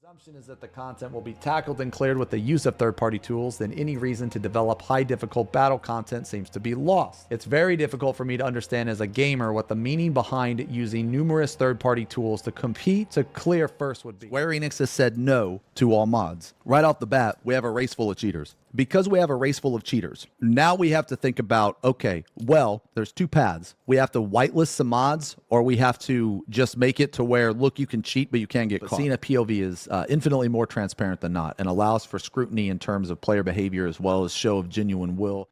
Assumption is that the content will be tackled and cleared with the use of third-party tools, then any reason to develop high-difficult battle content seems to be lost. It's very difficult for me to understand as a gamer what the meaning behind using numerous third-party tools to compete to clear first would be. Square Enix has said no to all mods. Right off the bat, we have a race full of cheaters. Because we have a race full of cheaters, now we have to think about, okay, well, there's two paths. We have to whitelist some mods, or we have to just make it to where, look, you can cheat, but you can get caught. Seeing a POV is infinitely more transparent than not and allows for scrutiny in terms of player behavior as well as show of genuine will.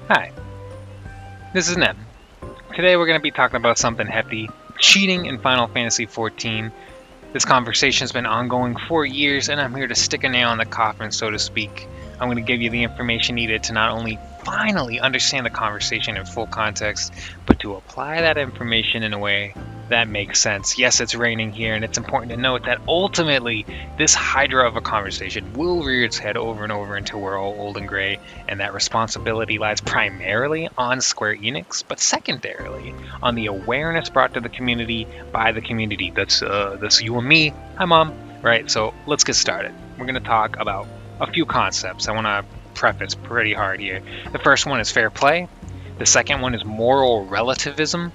Hi, this is Neb. Today we're going to be talking about something hefty, cheating in Final Fantasy XIV. This conversation has been ongoing for years, and I'm here to stick a nail in the coffin, so to speak. I'm going to give you the information needed to not only finally understand the conversation in full context, but to apply that information in a way that makes sense. Yes, it's raining here, and it's important to note that ultimately, this hydra of a conversation will rear its head over and over until we're all old and gray, and that responsibility lies primarily on Square Enix, but secondarily on the awareness brought to the community by the community. That's you and me. Hi, Mom. Right, so let's get started. We're going to talk about a few concepts. I want to preface pretty hard here. The first one is fair play. The second one is moral relativism.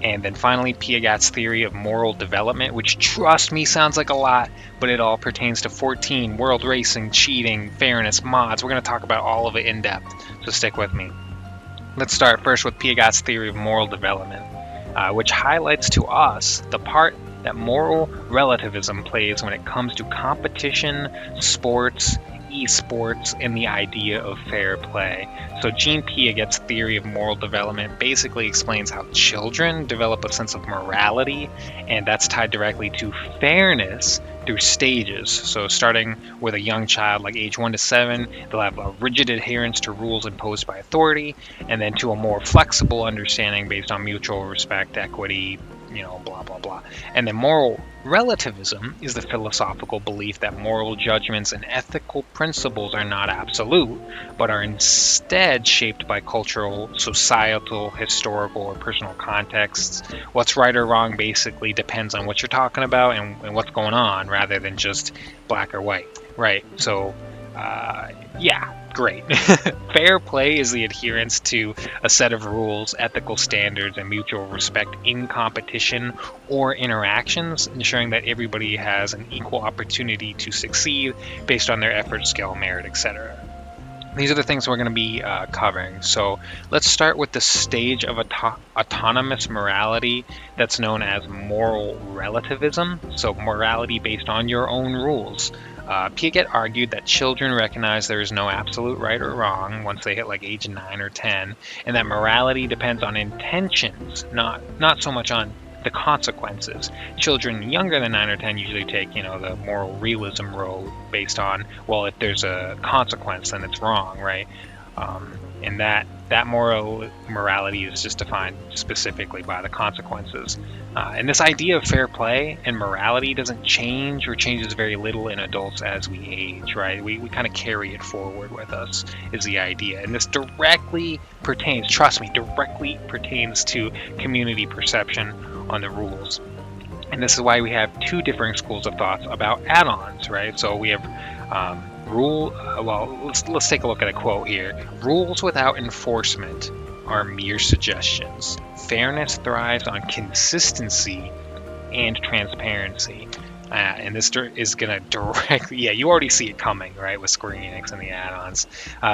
And then finally, Piaget's theory of moral development, which, trust me, sounds like a lot, but it all pertains to 14, world racing, cheating, fairness, mods. We're going to talk about all of it in depth, so stick with me. Let's start first with Piaget's theory of moral development, which highlights to us the part that moral relativism plays when it comes to competition, sports, esports, and the idea of fair play. So Jean Piaget's theory of moral development basically explains how children develop a sense of morality, and that's tied directly to fairness through stages. So starting with a young child like age 1 to 7, they'll have a rigid adherence to rules imposed by authority, and then to a more flexible understanding based on mutual respect, equity, blah, blah, blah. And then moral relativism is the philosophical belief that moral judgments and ethical principles are not absolute, but are instead shaped by cultural, societal, historical, or personal contexts. What's right or wrong basically depends on what you're talking about and what's going on, rather than just black or white, right? So, yeah, great. Fair play is the adherence to a set of rules, ethical standards, and mutual respect in competition or interactions, ensuring that everybody has an equal opportunity to succeed based on their effort, skill, merit, etc. These are the things we're going to be covering. So let's start with the stage of autonomous morality that's known as moral relativism. So morality based on your own rules. Piaget argued that children recognize there is no absolute right or wrong once they hit like age 9 or 10, and that morality depends on intentions, not so much on the consequences. Children younger than 9 or 10 usually take, the moral realism road based on, well, if there's a consequence, then it's wrong, right? And that moral morality is just defined specifically by the consequences. And this idea of fair play and morality doesn't change or changes very little in adults as we age, right? We kind of carry it forward with us, is the idea. And this directly pertains, trust me, directly pertains to community perception on the rules. And this is why we have two differing schools of thoughts about add-ons, right? So we have let's take a look at a quote here. Rules without enforcement are mere suggestions. Fairness thrives on consistency and transparency. And this is going to directly, you already see it coming, right, with Square Enix and the add-ons.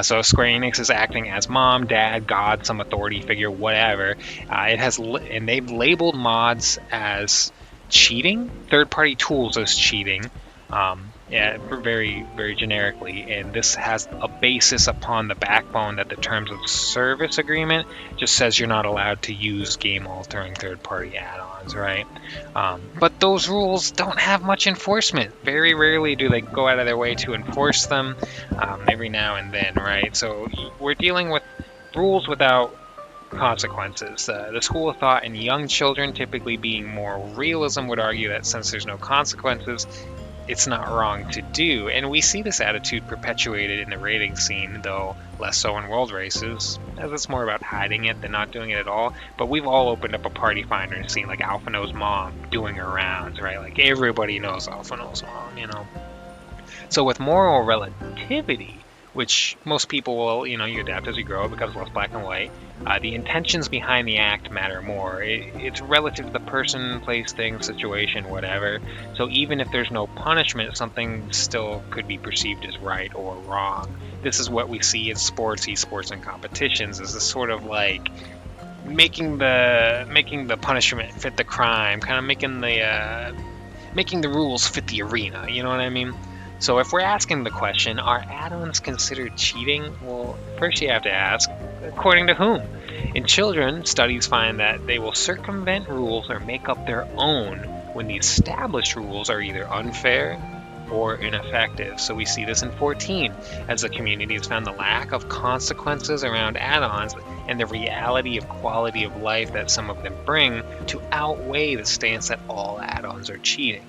So Square Enix is acting as mom, dad, god, some authority figure, whatever. And they've labeled mods as cheating, third-party tools as cheating. Very, very generically, and this has a basis upon the backbone that the terms of service agreement just says you're not allowed to use game-altering third-party add-ons, right? But those rules don't have much enforcement. Very rarely do they go out of their way to enforce them, every now and then, right? So we're dealing with rules without consequences. The school of thought in young children, typically being more realism, would argue that since there's no consequences, it's not wrong to do. And we see this attitude perpetuated in the raiding scene, though less so in world races, as it's more about hiding it than not doing it at all. But we've all opened up a party finder and seen like Alphino's mom doing her rounds, right? Like everybody knows Alphino's mom, you know. So with moral relativity, which most people will, you know, you adapt as you grow, it becomes less black and white. The intentions behind the act matter more. It's relative to the person, place, thing, situation, whatever. So even if there's no punishment, something still could be perceived as right or wrong. This is what we see in sports, esports, and competitions, is this sort of like making the punishment fit the crime, kind of making the rules fit the arena. You know what I mean? So if we're asking the question, are add-ons considered cheating? Well, first you have to ask, according to whom? In children, studies find that they will circumvent rules or make up their own when the established rules are either unfair or ineffective. So we see this in 14, as the community has found the lack of consequences around add-ons and the reality of quality of life that some of them bring to outweigh the stance that all add-ons are cheating.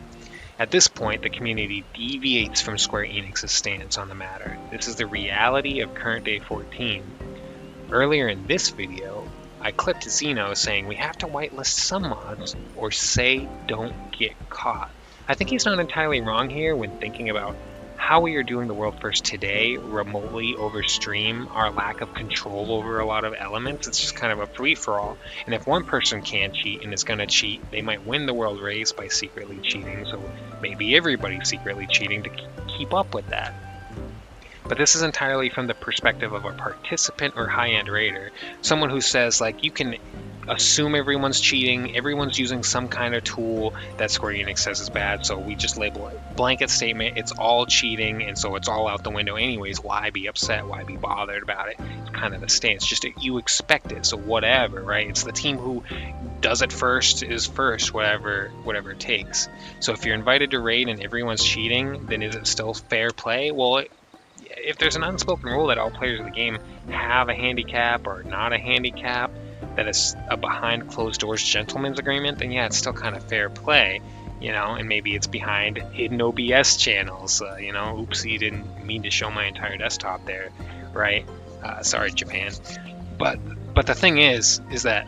At this point, the community deviates from Square Enix's stance on the matter. This is the reality of current day 14. Earlier in this video, I clipped Xeno saying we have to whitelist some mods or say don't get caught. I think he's not entirely wrong here when thinking about how we are doing the world first today, remotely over stream, our lack of control over a lot of elements. It's just kind of a free-for-all. And if one person can cheat and is going to cheat, they might win the world race by secretly cheating. So maybe everybody's secretly cheating to keep up with that. But this is entirely from the perspective of a participant or high-end raider. Someone who says, like, you can assume everyone's cheating, everyone's using some kind of tool that Square Enix says is bad, so we just label it blanket statement, it's all cheating, and so it's all out the window anyways. Why be upset? Why be bothered about it? It's kind of the stance. Just you expect it, so whatever, right? It's the team who does it first is first, whatever it takes. So if you're invited to raid and everyone's cheating, then is it still fair play? Well, if there's an unspoken rule that all players of the game have a handicap or not a handicap, that is a behind closed doors gentleman's agreement, then yeah, it's still kind of fair play, you know, and maybe it's behind hidden OBS channels, you know, oopsie, didn't mean to show my entire desktop there, right? Sorry, Japan. But the thing is that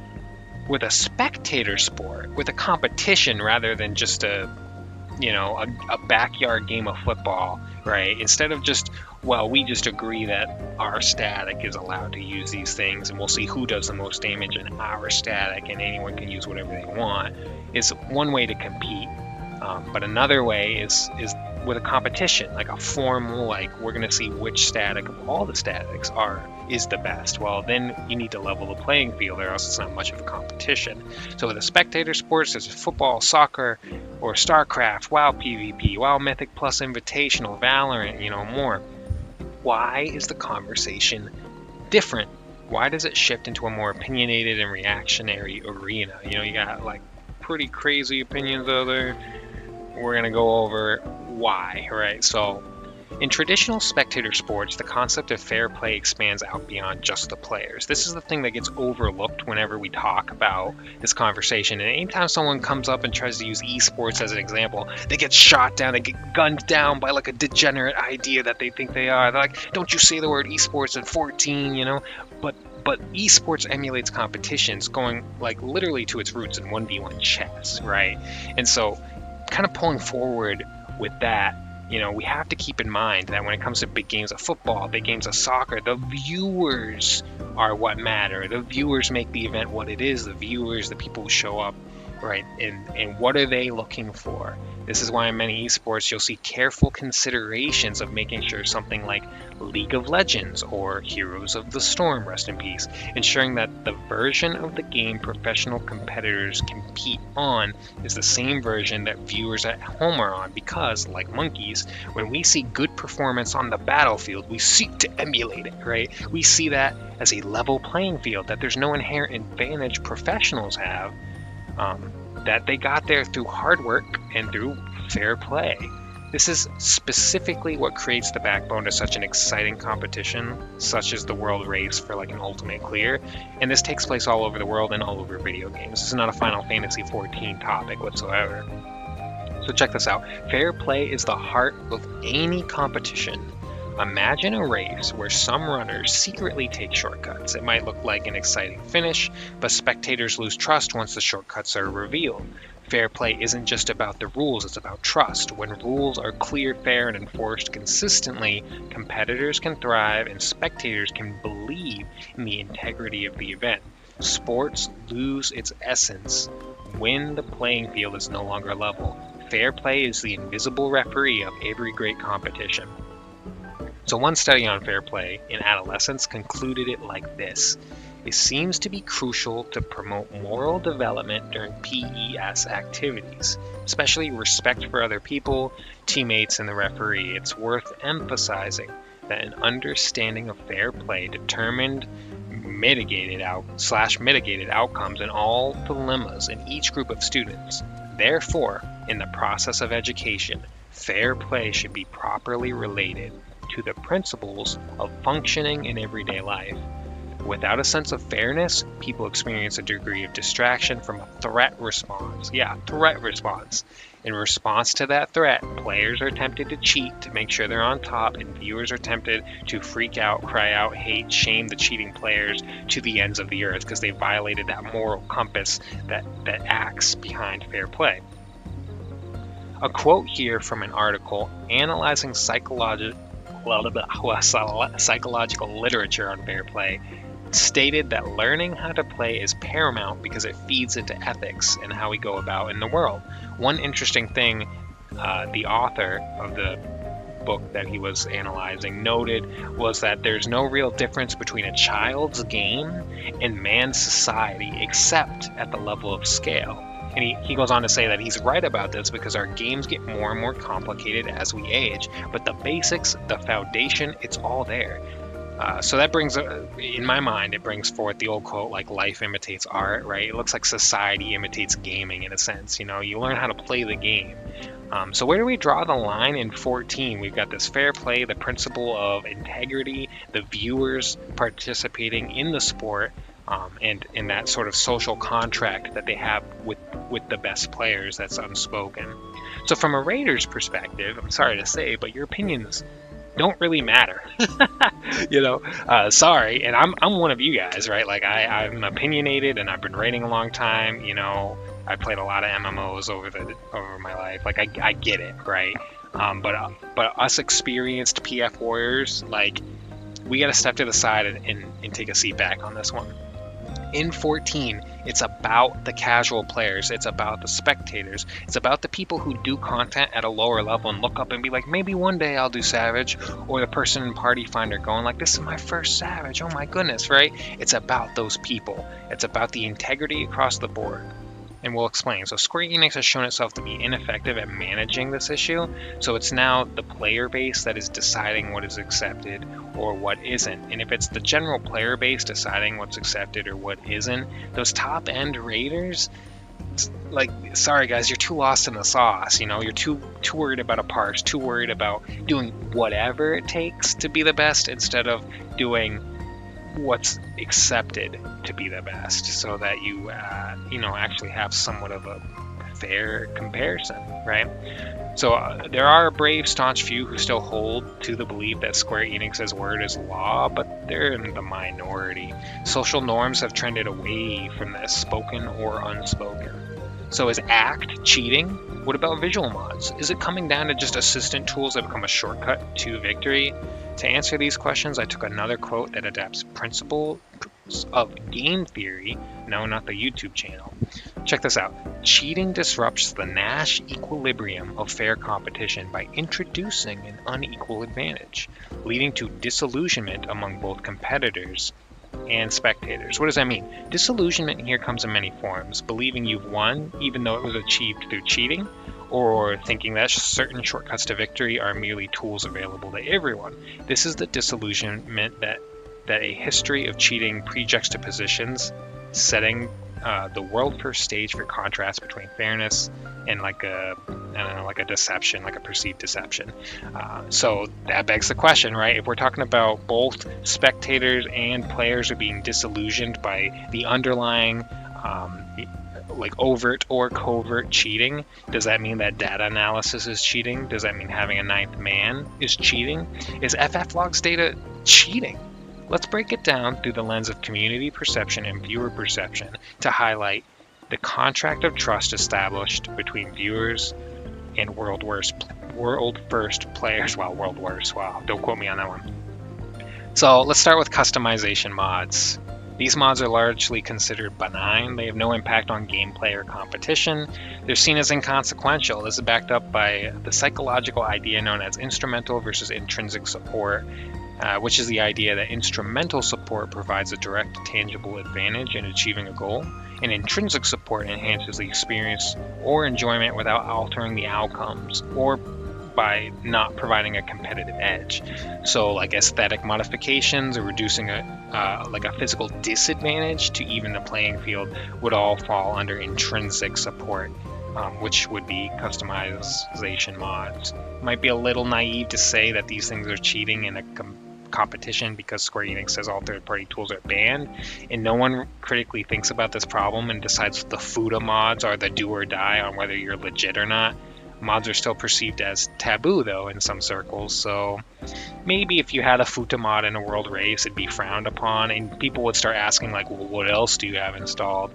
with a spectator sport, with a competition rather than just a backyard game of football, right? Instead of just, well, we just agree that our static is allowed to use these things and we'll see who does the most damage in our static and anyone can use whatever they want, is one way to compete. But another way is with a competition, like a formal, like we're going to see which static of all the statics is the best. Well, then you need to level the playing field or else it's not much of a competition. So with a spectator sports, there's football, soccer, or StarCraft, WoW PvP, WoW Mythic Plus Invitational, Valorant, more. Why is the conversation different? Why does it shift into a more opinionated and reactionary arena? You got like pretty crazy opinions out there. We're going to go over why, right? So in traditional spectator sports, the concept of fair play expands out beyond just the players. This is the thing that gets overlooked whenever we talk about this conversation. And anytime someone comes up and tries to use esports as an example, they get shot down, they get gunned down by like a degenerate idea that they think they are. They're like, don't you say the word esports at 14, But esports emulates competitions going like literally to its roots in 1v1 chess, right? And so kind of pulling forward with that, we have to keep in mind that when it comes to big games of football, big games of soccer, the viewers are what matter. The viewers make the event what it is. The viewers, the people who show up, right? And what are they looking for? This is why in many esports you'll see careful considerations of making sure something like League of Legends or Heroes of the Storm, rest in peace, ensuring that the version of the game professional competitors compete on is the same version that viewers at home are on, because, like monkeys, when we see good performance on the battlefield, we seek to emulate it, right? We see that as a level playing field, that there's no inherent advantage professionals have, that they got there through hard work and through fair play. This is specifically what creates the backbone to such an exciting competition, such as the world race for like an ultimate clear. And this takes place all over the world and all over video games. This is not a Final Fantasy XIV topic whatsoever. So check this out. Fair play is the heart of any competition. Imagine a race where some runners secretly take shortcuts. It might look like an exciting finish, but spectators lose trust once the shortcuts are revealed. Fair play isn't just about the rules, it's about trust. When rules are clear, fair, and enforced consistently, competitors can thrive and spectators can believe in the integrity of the event. Sports lose its essence when the playing field is no longer level. Fair play is the invisible referee of every great competition. So one study on fair play in adolescence concluded it like this. It seems to be crucial to promote moral development during PES activities, especially respect for other people, teammates, and the referee. It's worth emphasizing that an understanding of fair play determined mitigated outcomes in all dilemmas in each group of students. Therefore, in the process of education, fair play should be properly related to the principles of functioning in everyday life. Without a sense of fairness, people experience a degree of distraction from a threat response. Threat response. In response to that threat, players are tempted to cheat to make sure they're on top, and viewers are tempted to freak out, cry out, hate, shame the cheating players to the ends of the earth because they violated that moral compass that acts behind fair play. A quote here from an article analyzing psychological literature on fair play stated that learning how to play is paramount because it feeds into ethics and how we go about in the world. One interesting thing the author of the book that he was analyzing noted was that there's no real difference between a child's game and man's society except at the level of scale. And he goes on to say that he's right about this because our games get more and more complicated as we age, but the basics, the foundation, it's all there. So that brings, in my mind, it brings forth the old quote, like life imitates art, right? It looks like society imitates gaming in a sense. You know, you learn how to play the game. So where do we draw the line in 14? We've got this fair play, the principle of integrity, the viewers participating in the sport, and in that sort of social contract that they have with the best players that's unspoken. So from a Raiders perspective, I'm sorry to say, but your opinions don't really matter. Sorry, and I'm one of you guys, right? Like I'm opinionated and I've been raiding a long time. I played a lot of MMOs over my life. Like I get it, right? But us experienced PF warriors, like we got to step to the side and take a seat back on this one. In 14, it's about the casual players. It's about the spectators. It's about the people who do content at a lower level and look up and be like, maybe one day I'll do Savage. Or the person in Party Finder going like, this is my first Savage. Oh my goodness, right? It's about those people. It's about the integrity across the board. And we'll explain. So Square Enix has shown itself to be ineffective at managing this issue. So it's now the player base that is deciding what is accepted or what isn't. And if it's the general player base deciding what's accepted or what isn't, those top end raiders, like, sorry guys, you're too lost in the sauce. You're too worried about a parse, too worried about doing whatever it takes to be the best instead of doing what's accepted to be the best, so that you actually have somewhat of a fair comparison, right? So there are a brave, staunch few who still hold to the belief that Square Enix's word is law, but they're in the minority. Social norms have trended away from this, spoken or unspoken. So is ACT cheating? What about visual mods? Is it coming down to just assistant tools that become a shortcut to victory? To answer these questions, I took another quote that adapts principles of game theory. No, not the YouTube channel. Check this out. Cheating disrupts the Nash equilibrium of fair competition by introducing an unequal advantage, leading to disillusionment among both competitors and spectators. What does that mean? Disillusionment here comes in many forms. Believing you've won, even though it was achieved through cheating, or thinking that certain shortcuts to victory are merely tools available to everyone. This is the disillusionment that a history of cheating prejuxtapositions, setting the world first stage for contrast between fairness and like a deception, like a perceived deception. So that begs the question, right? If we're talking about both spectators and players are being disillusioned by the underlying like overt or covert cheating? Does that mean that data analysis is cheating? Does that mean having a ninth man is cheating? Is FFLog's data cheating? Let's break it down through the lens of community perception and viewer perception to highlight the contract of trust established between viewers and world first players. Wow, don't quote me on that one. So let's start with customization mods. These mods are largely considered benign. They have no impact on gameplay or competition. They're seen as inconsequential. This is backed up by the psychological idea known as instrumental versus intrinsic support, which is the idea that instrumental support provides a direct, tangible advantage in achieving a goal, and intrinsic support enhances the experience or enjoyment without altering the outcomes, or by not providing a competitive edge. So like aesthetic modifications or reducing a physical disadvantage to even the playing field would all fall under intrinsic support, which would be customization mods. Might be a little naive to say that these things are cheating in a competition because Square Enix says all third-party tools are banned, and no one critically thinks about this problem and decides the FUTA mods are the do or die on whether you're legit or not. Mods are still perceived as taboo, though, in some circles, so maybe if you had a FUTA mod in a world race, it'd be frowned upon, and people would start asking, like, well, what else do you have installed?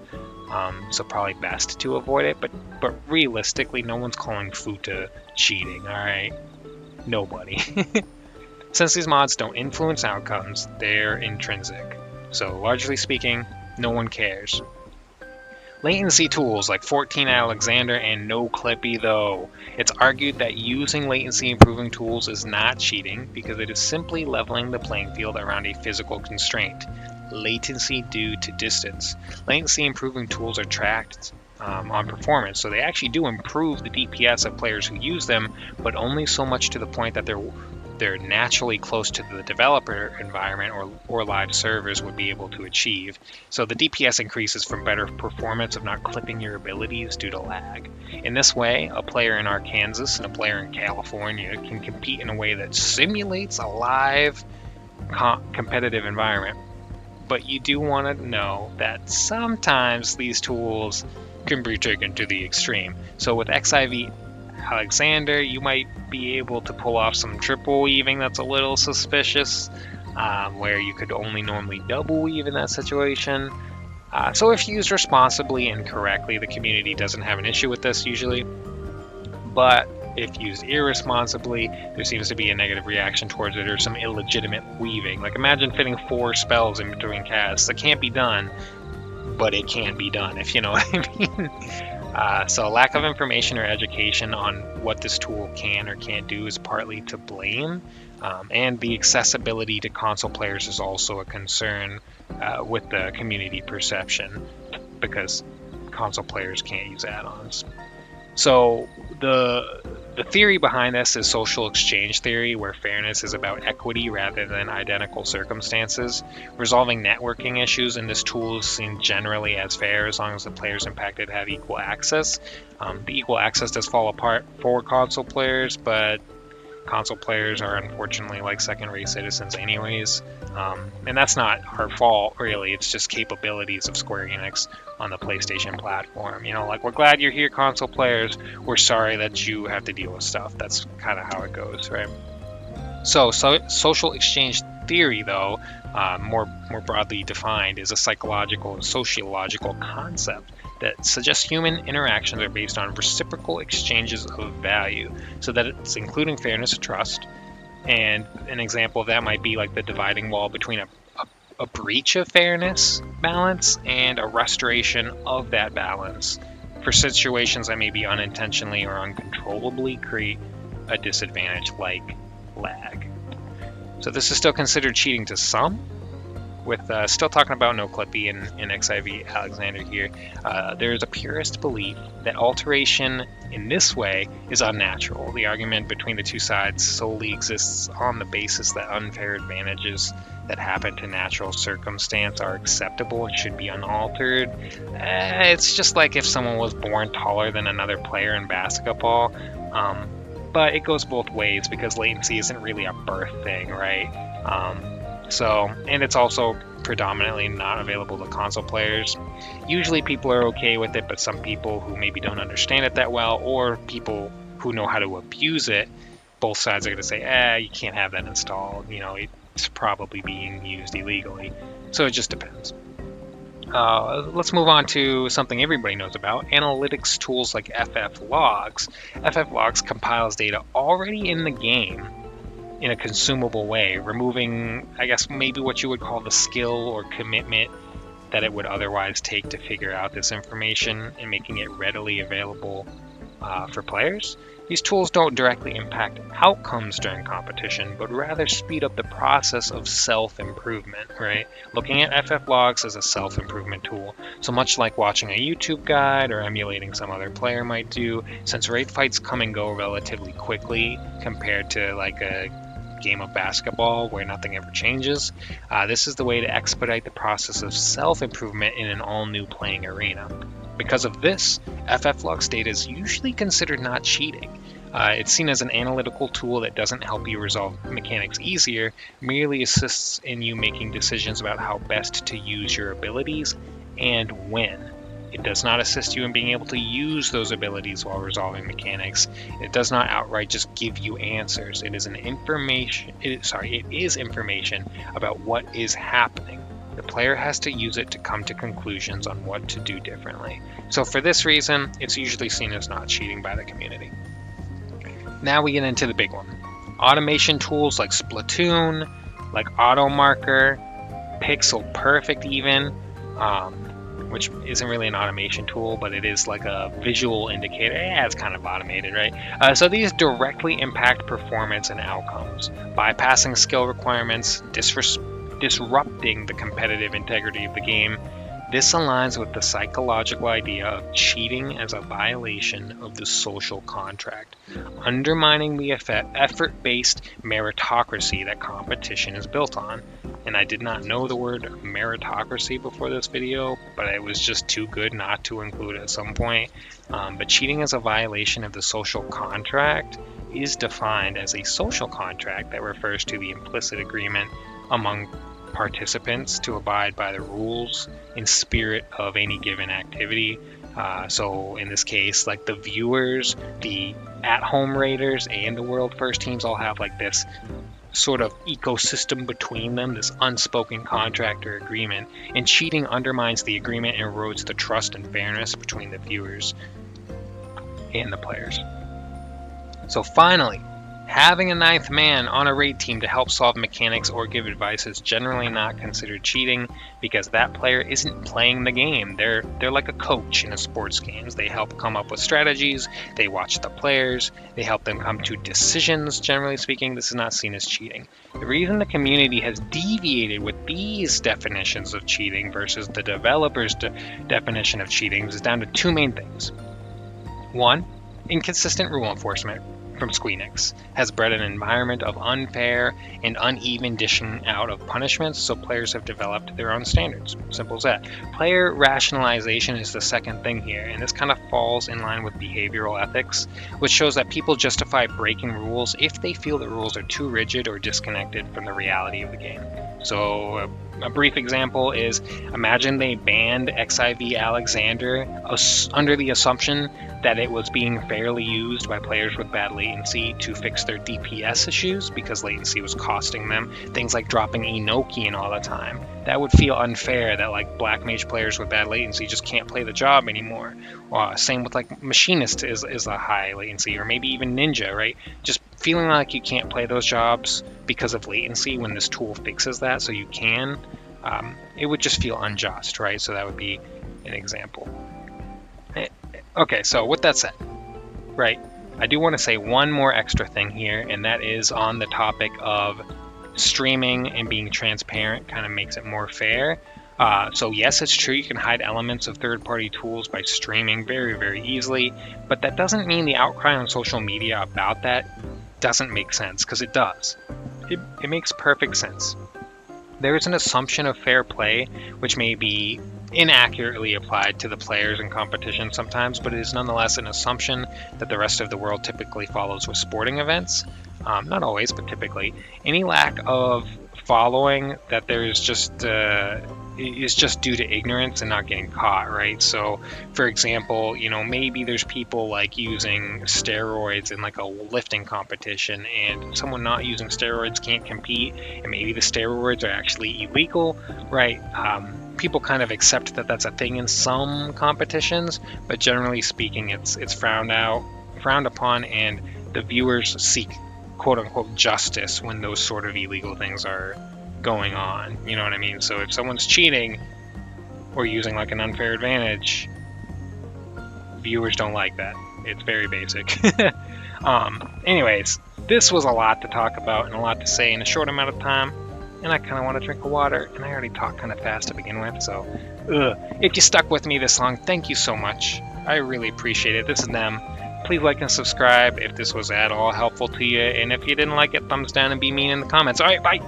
So probably best to avoid it, but realistically, no one's calling FUTA cheating, alright? Nobody. Since these mods don't influence outcomes, they're intrinsic. So, largely speaking, no one cares. Latency tools like 14 Alexander and No Clippy, though. It's argued that using latency improving tools is not cheating because it is simply leveling the playing field around a physical constraint, latency due to distance. Latency improving tools are tracked on performance, so they actually do improve the DPS of players who use them, but only so much to the point that they're naturally close to the developer environment or live servers would be able to achieve. So the DPS increases from better performance of not clipping your abilities due to lag. In this way, a player in Arkansas and a player in California can compete in a way that simulates a live competitive environment. But you do want to know that sometimes these tools can be taken to the extreme. So with XIV Alexander, you might be able to pull off some triple weaving that's a little suspicious, where you could only normally double weave in that situation. So if used responsibly and correctly, the community doesn't have an issue with this usually. But if used irresponsibly, there seems to be a negative reaction towards it or some illegitimate weaving. Like imagine fitting 4 spells in between casts. It can't be done, but it can be done, if you know what I mean. So lack of information or education on what this tool can or can't do is partly to blame, and the accessibility to console players is also a concern with the community perception because console players can't use add-ons. So the theory behind this is social exchange theory, where fairness is about equity rather than identical circumstances. Resolving networking issues in this tool is seen generally as fair as long as the players impacted have equal access. The equal access does fall apart for console players, but console players are unfortunately like second-rate citizens anyways. And that's not our fault, really. It's just capabilities of Square Enix on the PlayStation platform. You know, like, we're glad you're here, console players. We're sorry that you have to deal with stuff. That's kind of how it goes, right? So social exchange theory, though, more broadly defined, is a psychological and sociological concept that suggests human interactions are based on reciprocal exchanges of value, so that it's including fairness and trust. And an example of that might be like the dividing wall between a breach of fairness balance and a restoration of that balance for situations that maybe unintentionally or uncontrollably create a disadvantage like lag. So this is still considered cheating to some, with still talking about No Clippy and XIV Alexander here. There is a purist belief that alteration in this way is unnatural. The argument between the two sides solely exists on the basis that unfair advantages that happen to natural circumstance are acceptable and should be unaltered. It's just like if someone was born taller than another player in basketball. But it goes both ways because latency isn't really a birth thing, right? And it's also predominantly not available to console players. Usually people are okay with it, but some people who maybe don't understand it that well, or people who know how to abuse it, both sides are going to say, you can't have that installed. It's probably being used illegally. So it just depends. Let's move on to something everybody knows about, analytics tools like FFLogs. FFLogs compiles data already in the game in a consumable way, removing, I guess, maybe what you would call the skill or commitment that it would otherwise take to figure out this information and making it readily available for players. These tools don't directly impact outcomes during competition, but rather speed up the process of self-improvement, right? Looking at FFLogs as a self-improvement tool, so much like watching a YouTube guide or emulating some other player might do, since raid fights come and go relatively quickly compared to like a game of basketball where nothing ever changes. This is the way to expedite the process of self-improvement in an all-new playing arena. Because of this, FFLogs data is usually considered not cheating. It's seen as an analytical tool that doesn't help you resolve mechanics easier, merely assists in you making decisions about how best to use your abilities and when. It does not assist you in being able to use those abilities while resolving mechanics. It does not outright just give you answers. It is information about what is happening. The player has to use it to come to conclusions on what to do differently. So for this reason, it's usually seen as not cheating by the community. Now we get into the big one. Automation tools like Splatoon, like AutoMarker, Pixel Perfect even, which isn't really an automation tool, but it is like a visual indicator. Yeah, it's kind of automated, right? So these directly impact performance and outcomes, bypassing skill requirements, disrupting the competitive integrity of the game. This aligns with the psychological idea of cheating as a violation of the social contract, undermining the effort-based meritocracy that competition is built on. And I did not know the word meritocracy before this video, but it was just too good not to include at some point. But cheating as a violation of the social contract is defined as a social contract that refers to the implicit agreement among participants to abide by the rules in spirit of any given activity. So in this case, like the viewers, the at-home raiders, and the world first teams all have like this sort of ecosystem between them, this unspoken contract or agreement, and cheating undermines the agreement and erodes the trust and fairness between the viewers and the players. So finally, having a ninth man on a raid team to help solve mechanics or give advice is generally not considered cheating because that player isn't playing the game. They're like a coach in a sports games. They help come up with strategies, they watch the players, they help them come to decisions. Generally speaking, this is not seen as cheating. The reason the community has deviated with these definitions of cheating versus the developer's definition of cheating is down to two main things. One, inconsistent rule enforcement from Squeenix has bred an environment of unfair and uneven dishing out of punishments, so players have developed their own standards. Simple as that. Player rationalization is the second thing here, and this kind of falls in line with behavioral ethics, which shows that people justify breaking rules if they feel the rules are too rigid or disconnected from the reality of the game. So a brief example is, imagine they banned XIV Alexander under the assumption that it was being fairly used by players with bad latency to fix their DPS issues because latency was costing them things like dropping Enochian all the time. That would feel unfair that like Blackmage players with bad latency just can't play the job anymore. Same with like Machinist is a high latency, or maybe even Ninja, right? Just feeling like you can't play those jobs because of latency when this tool fixes that so you can, it would just feel unjust, right? So that would be an example. Okay, so with that said, right, I do want to say one more extra thing here, and that is on the topic of streaming and being transparent kind of makes it more fair. So yes, it's true you can hide elements of third-party tools by streaming very, very easily, but that doesn't mean the outcry on social media about that doesn't make sense, because it does. It makes perfect sense. There is an assumption of fair play, which may be inaccurately applied to the players in competition sometimes, but it is nonetheless an assumption that the rest of the world typically follows with sporting events. Not always, but typically. Any lack of following that there's just is just due to ignorance and not getting caught, right? So, for example, you know, maybe there's people like using steroids in like a lifting competition, and someone not using steroids can't compete, and maybe the steroids are actually illegal, right? People kind of accept that that's a thing in some competitions, but generally speaking, it's frowned upon, and the viewers seek quote unquote justice when those sort of illegal things are going on. You know what I mean? So if someone's cheating or using like an unfair advantage, viewers don't like that. It's very basic. Anyways, this was a lot to talk about and a lot to say in a short amount of time, and I kind of want to drink a water, and I already talked kind of fast to begin with, so if you stuck with me this long, thank you so much. I really appreciate it. This is Nem. Please like and subscribe if this was at all helpful to you, and if you didn't like it, thumbs down and be mean in the comments. Alright, bye!